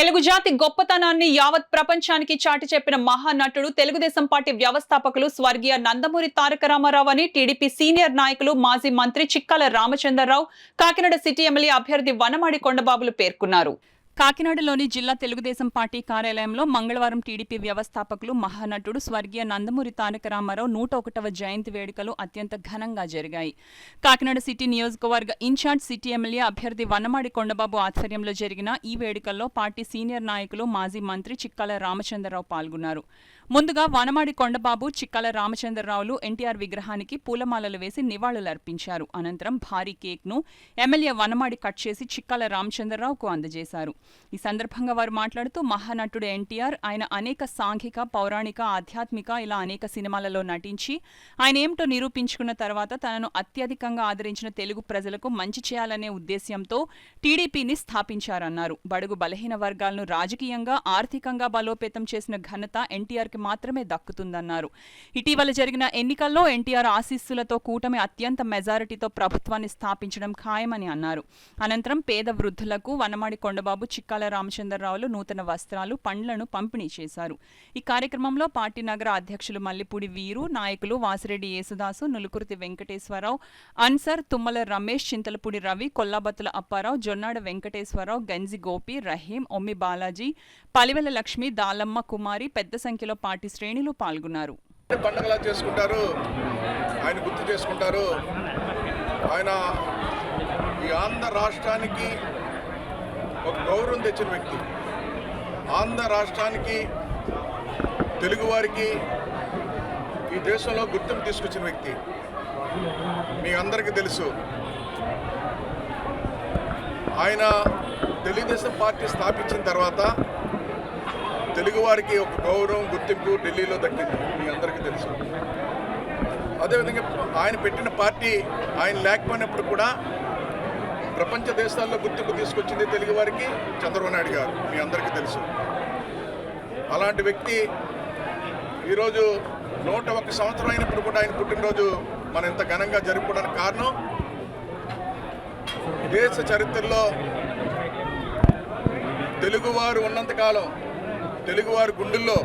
తెలుగు జాతి గొప్పతనాన్ని యావత్ ప్రపంచానికి చాటి చెప్పిన మహానటుడు తెలుగుదేశం పార్టీ వ్యవస్థాపకులు స్వర్గీయ నందమూరి తారక రామారావు అని టీడీపీ సీనియర్ నాయకులు మాజీ మంత్రి చిక్కాల రామచంద్రరావు కాకినాడ సిటీ ఎమ్మెల్యే అభ్యర్థి వనమాడి కొండబాబులు పేర్కొన్నారు. కాకినాడలోని జిల్లా తెలుగుదేశం పార్టీ కార్యాలయంలో మంగళవారం టీడీపీ వ్యవస్థాపకులు మహానటుడు స్వర్గీయ నందమూరి తారక రామారావు 101వ జయంతి వేడుకలు అత్యంత ఘనంగా జరిగాయి. కాకినాడ సిటీ నియోజకవర్గ ఇన్ఛార్జ్ సిటీ ఎమ్మెల్యే అభ్యర్థి వనమాడి కొండబాబు ఆధ్వర్యంలో జరిగిన ఈ వేడుకల్లో పార్టీ సీనియర్ నాయకులు మాజీ మంత్రి చిక్కాల రామచంద్రరావు పాల్గొన్నారు. ముందుగా వనమాడి కొండబాబు, చిక్కాల రామచంద్రరావులు ఎన్టీఆర్ విగ్రహానికి పూలమాలలు వేసి నివాళులర్పించారు. అనంతరం భారీ కేక్ను ఎమ్మెల్యే వనమాడి కట్ చేసి చిక్కాల రామచంద్రరావుకు అందజేశారు. ఈ సందర్భంగా వారు మాట్లాడుతూ మహానటుడు ఎన్టీఆర్ ఆయన అనేక సాంఘిక, పౌరాణిక, ఆధ్యాత్మిక ఇలా అనేక సినిమాలలో నటించి ఆయన ఏమిటో నిరూపించుకున్న తర్వాత తనను అత్యధికంగా ఆదరించిన తెలుగు ప్రజలకు మంచి చేయాలనే ఉద్దేశ్యంతో టీడీపీని స్థాపించారన్నారు. బడుగు బలహీన వర్గాలను రాజకీయంగా, ఆర్థికంగా బలోపేతం చేసిన ఘనత ఎన్టీఆర్కి మాత్రమే దక్కుతుందన్నారు. ఇటీవల జరిగిన ఎన్నికల్లో ఎన్టీఆర్ ఆశీస్సులతో కూటమి అత్యంత మెజారిటీతో ప్రభుత్వాన్ని స్థాపించడం ఖాయమని అన్నారు. అనంతరం పేద వృద్ధులకు వనమాడి కొండబాబు, చిక్కాల రామచంద్రరావులు నూతన వస్త్రాలు, పండ్లను పంపిణీ చేశారు. ఈ కార్యక్రమంలో పార్టీ నగర అధ్యక్షులు మల్లిపూడి వీరు, నాయకులు వాసిరెడ్డి యేసుదాసు, నులుకుర్తి వెంకటేశ్వరరావు, అన్సర్, తుమ్మల రమేష్, చింతలపూడి రవి, కొల్లాబత్తుల అప్పారావు, జొన్నాడ వెంకటేశ్వరరావు, గంజి గోపి, రహీం, ఒమ్మి బాలాజీ, పలివెల లక్ష్మి, దాలమ్మ కుమారి పెద్ద సంఖ్యలో పార్టీ శ్రేణులు పాల్గొన్నారు. పండుగలా చేసుకుంటారు, ఆయన గుర్తు చేసుకుంటారు. ఆయన ఈ ఆంధ్ర రాష్ట్రానికి ఒక గౌరవం తెచ్చిన వ్యక్తి, ఆంధ్ర రాష్ట్రానికి, తెలుగువారికి ఈ దేశంలో గుర్తింపు తీసుకొచ్చిన వ్యక్తి. మీ అందరికీ తెలుసు, ఆయన తెలుగుదేశం పార్టీ స్థాపించిన తర్వాత తెలుగువారికి ఒక గౌరవం, గుర్తింపు ఢిల్లీలో దక్కింది. మీ అందరికీ తెలుసు. అదేవిధంగా ఆయన పెట్టిన పార్టీ ఆయన లేకపోయినప్పుడు కూడా ప్రపంచ దేశాల్లో గుర్తింపు తీసుకొచ్చింది తెలుగువారికి చంద్రబాబు నాయుడు గారు. మీ అందరికీ తెలుసు. అలాంటి వ్యక్తి ఈరోజు 101 సంవత్సరం అయినప్పుడు కూడా ఆయన పుట్టినరోజు మనం ఇంత ఘనంగా జరుపుకోవడానికి కారణం, దేశ చరిత్రలో తెలుగువారు ఉన్నంతకాలం తెలుగువారి గుండెల్లో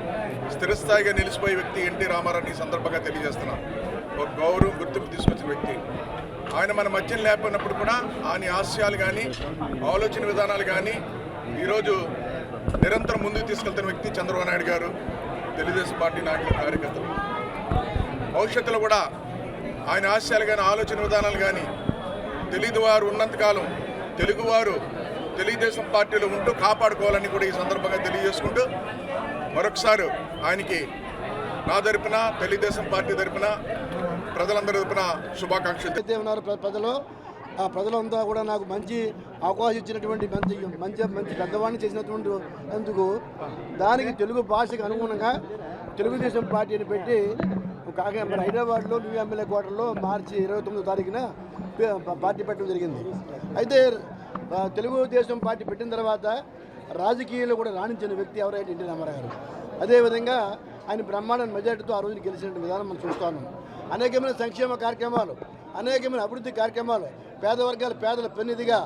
స్థిరస్థాయిగా నిలిచిపోయే వ్యక్తి ఎన్టీ రామారావు. ఈ సందర్భంగా తెలియజేస్తున్నాం. ఒక గౌరవం, గుర్తింపు తీసుకొచ్చిన వ్యక్తి. ఆయన మన మధ్యం లేకపోయినప్పుడు కూడా ఆయన ఆశయాలు కానీ, ఆలోచన విధానాలు కానీ ఈరోజు నిరంతరం ముందుకు తీసుకెళ్తున్న వ్యక్తి చంద్రబాబు నాయుడు గారు, తెలుగుదేశం పార్టీ నాయకులు, కార్యకర్తలు. భవిష్యత్తులో కూడా ఆయన ఆశయాలు కానీ, ఆలోచన విధానాలు కానీ తెలుగువారు ఉన్నంతకాలం తెలుగువారు తెలుగుదేశం పార్టీలో ఉంటూ కాపాడుకోవాలని కూడా ఈ సందర్భంగా తెలియజేసుకుంటూ మరొకసారి ఆయనకి నా తరపున, తెలుగుదేశం పార్టీ తరపున, ప్రజలందరి తరపున శుభాకాంక్షలు. ప్రజలంతా కూడా నాకు మంచి అవకాశం ఇచ్చినటువంటి మంచి పెద్దవాడిని చేసినటువంటి అందుకు దానికి తెలుగు భాషకు అనుగుణంగా తెలుగుదేశం పార్టీని పెట్టి మరి హైదరాబాద్లో న్యూ ఎమ్మెల్యే క్వార్టర్లో మార్చి 29వ తారీఖున పార్టీ పెట్టడం జరిగింది. అయితే తెలుగుదేశం పార్టీ పెట్టిన తర్వాత రాజకీయాల్లో కూడా రాణించిన వ్యక్తి ఎవరైతే ఎన్టీ రామారావు గారు. అదేవిధంగా ఆయన బ్రహ్మాండ మెజార్టీతో ఆ రోజున గెలిచిన విధానం మనం చూస్తాము. అనేకమైన సంక్షేమ కార్యక్రమాలు, అనేకమైన అభివృద్ధి కార్యక్రమాలు, పేదల పెన్నిధిగా,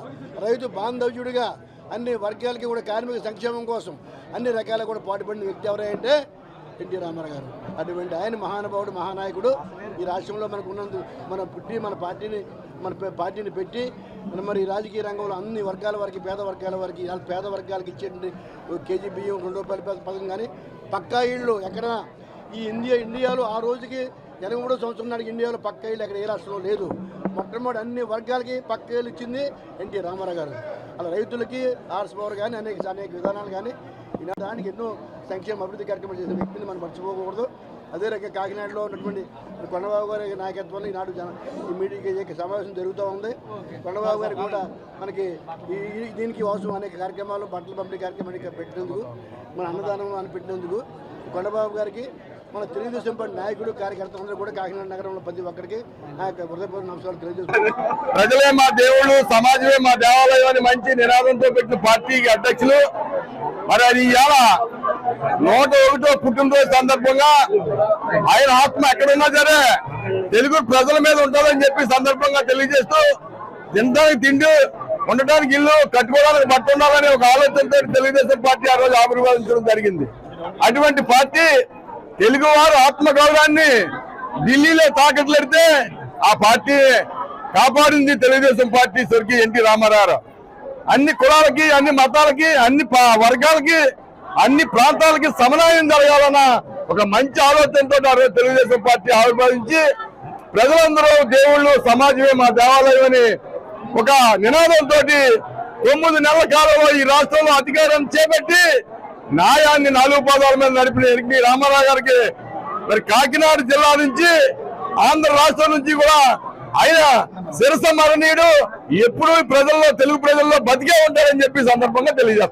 రైతు బాంధవ్యుడిగా అన్ని వర్గాలకి కూడా కార్మిక సంక్షేమం కోసం అన్ని రకాల కూడా పాటుపడిన వ్యక్తి ఎవరైతే ఎన్టీ రామారావు గారు. అటువంటి ఆయన మహానుభావుడు, మహానాయకుడు. ఈ రాష్ట్రంలో మనకు ఉన్నందు మన పార్టీని పెట్టి మరి రాజకీయ రంగంలో అన్ని వర్గాల వారికి, పేద వర్గాలకి ఇచ్చేటువంటి కేజీ బియ్యం, 2 రూపాయల పథకం కానీ, పక్కా ఇళ్ళు ఎక్కడ ఈ ఇండియాలో ఆ రోజుకి 83వ సంవత్సరం నాటికి ఇండియాలో పక్కా ఇళ్ళు ఎక్కడ ఏ రాష్ట్రంలో లేదు. మొట్టమొదటి అన్ని వర్గాలకి పక్కా ఇళ్ళు ఇచ్చింది ఎన్టీ రామారావు గారు. అలా రైతులకి ఆర్స్ పవర్ కానీ అనేక విధానాలు కానీ దానికి ఎన్నో సంక్షేమ అభివృద్ధి కార్యక్రమాలు చేసిన వ్యక్తిని మనం మర్చిపోకూడదు. అదే రకంగా కాకినాడలో ఉన్నటువంటి కొండబాబు గారి నాయకత్వంలో ఈనాడు ఈ మీడియా సమావేశం జరుగుతూ ఉంది. కొండబాబు గారికి కూడా మనకి దీనికి అవసరం అనేక కార్యక్రమాలు, బట్టల పంపిణీ కార్యక్రమాన్ని పెట్టినందుకు, మన అన్నదానం అని పెట్టినందుకు కొండబాబు గారికి మన తెలుగుదేశం పార్టీ నాయకుడు, కార్యకర్తలందరూ కూడా కాకినాడ నగరంలో ప్రతి ఒక్కరికి నా యొక్క హృదయపూర్వక నమస్కారాలు తెలియజేస్తున్నాను. ప్రజలే మా దేవుడు, సమాజమే మా దేవాలయం అని మంచి నినాదంతో పెట్టిన పార్టీకి అధ్యక్షులు. మరి అది ఇవాళ 101వ పుట్టినరోజు సందర్భంగా ఆయన ఆత్మ ఎక్కడున్నా సరే తెలుగు ప్రజల మీద ఉంటుందని చెప్పి సందర్భంగా తెలియజేస్తూ తినడానికి తిండి ఉండటానికి ఇల్లు, కట్టుకోవడానికి బట్ట ఉండాలనే ఒక ఆలోచనతో తెలుగుదేశం పార్టీ ఆ రోజు ఆవిర్భవించడం జరిగింది. అటువంటి పార్టీ తెలుగువారు ఆత్మగౌరవాన్ని ఢిల్లీలో తాకట్లెడితే ఆ పార్టీ కాపాడింది తెలుగుదేశం పార్టీ, స్వర్గీయ ఎన్టీ రామారావు. అన్ని కులాలకి, అన్ని మతాలకి, అన్ని వర్గాలకి, అన్ని ప్రాంతాలకి సమన్వయం జరగాలన్న ఒక మంచి ఆలోచనతో ఆ రోజు తెలుగుదేశం పార్టీ ఆవిర్భవించి ప్రజలందరూ దేవుళ్ళు, సమాజమే మా దేవాలయం అని ఒక నినాదంతో 9 నెలల కాలంలో ఈ రాష్ట్రంలో అధికారం చేపట్టి న్యాయాన్ని 4 పాదాల మీద నడిపిన ఎన్టీ రామారావు గారికి మరి కాకినాడ జిల్లా నుంచి, ఆంధ్ర రాష్ట్రం నుంచి కూడా ఆయన శిరస మరణీయుడు. ఎప్పుడూ ప్రజల్లో, తెలుగు ప్రజల్లో బతికే ఉంటారని చెప్పి సందర్భంగా తెలియజేస్తాం.